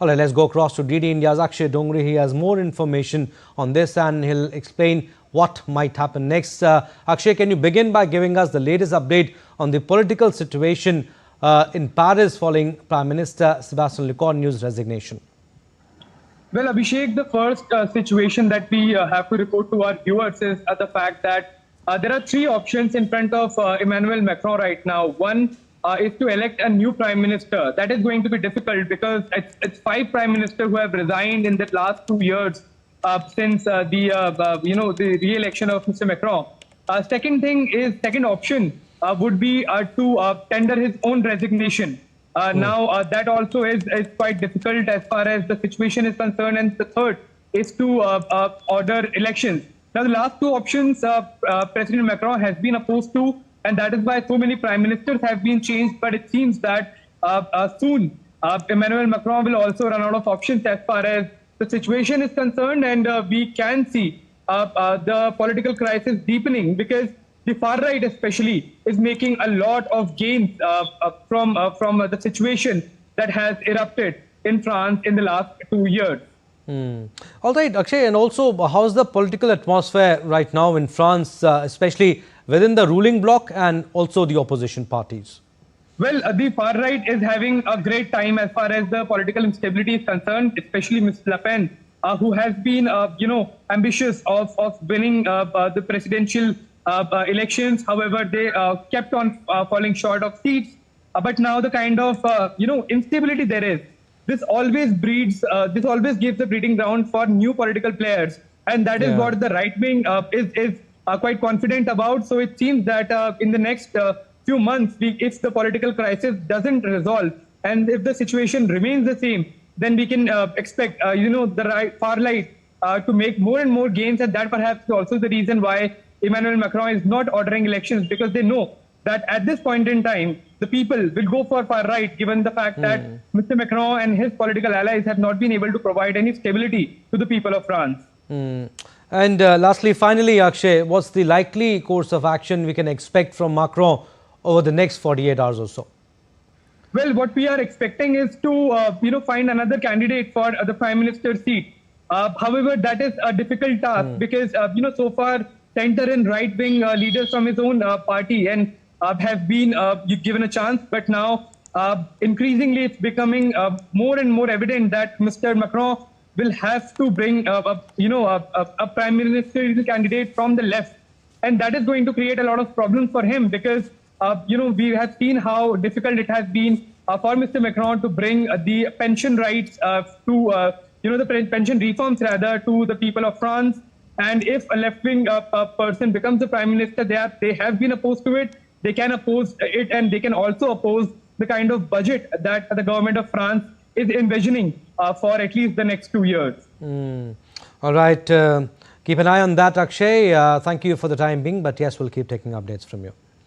All right, let's go across to DD India's Akshay Dongri. He has more information on this and he'll explain what might happen next. Akshay, can you begin by giving us the latest update on the political situation in Paris following Prime Minister Sébastien Lecornu's resignation? Well, Abhishek, the first situation that we have to report to our viewers is the fact that there are three options in front of Emmanuel Macron right now. One is to elect a new prime minister. That is going to be difficult because it's five prime ministers who have resigned in the last 2 years since the re-election of Mr. Macron. Second option would be to tender his own resignation. Now, that also is quite difficult as far as the situation is concerned. And the third is to order elections. Now, the last two options President Macron has been opposed to, and that is why so many prime ministers have been changed. But it seems that soon Emmanuel Macron will also run out of options as far as the situation is concerned. And we can see the political crisis deepening because the far right especially is making a lot of gains from the situation that has erupted in France in the last 2 years. All right, Akshay, and also how's the political atmosphere right now in France, especially within the ruling bloc and also the opposition parties? Well, the far right is having a great time as far as the political instability is concerned, especially Ms. Le Pen, who has been, ambitious of winning the presidential elections. However, they kept on falling short of seats. But now the kind of, instability there is, this always gives the breeding ground for new political players. And that is what the right wing is quite confident about. So it seems that in the next few months, if the political crisis doesn't resolve and if the situation remains the same, then we can expect, the far right to make more and more gains. And that perhaps is also the reason why Emmanuel Macron is not ordering elections, because they know that at this point in time, the people will go for far right, given the fact that Mr. Macron and his political allies have not been able to provide any stability to the people of France. And lastly, finally, Akshay, what's the likely course of action we can expect from Macron over the next 48 hours or so? Well, what we are expecting is to, find another candidate for the prime minister seat. However, that is a difficult task because, so far, center and right-wing leaders from his own party and have been given a chance. But now, increasingly, it's becoming more and more evident that Mr. Macron will have to bring a prime ministerial candidate from the left. And that is going to create a lot of problems for him because, we have seen how difficult it has been for Mr. Macron to bring the pension rights the pension reforms rather to the people of France. And if a left-wing person becomes the prime minister, they have been opposed to it. They can oppose it, and they can also oppose the kind of budget that the government of France is envisioning for at least the next 2 years. All right. Keep an eye on that, Akshay. Thank you for the time being. But yes, we'll keep taking updates from you.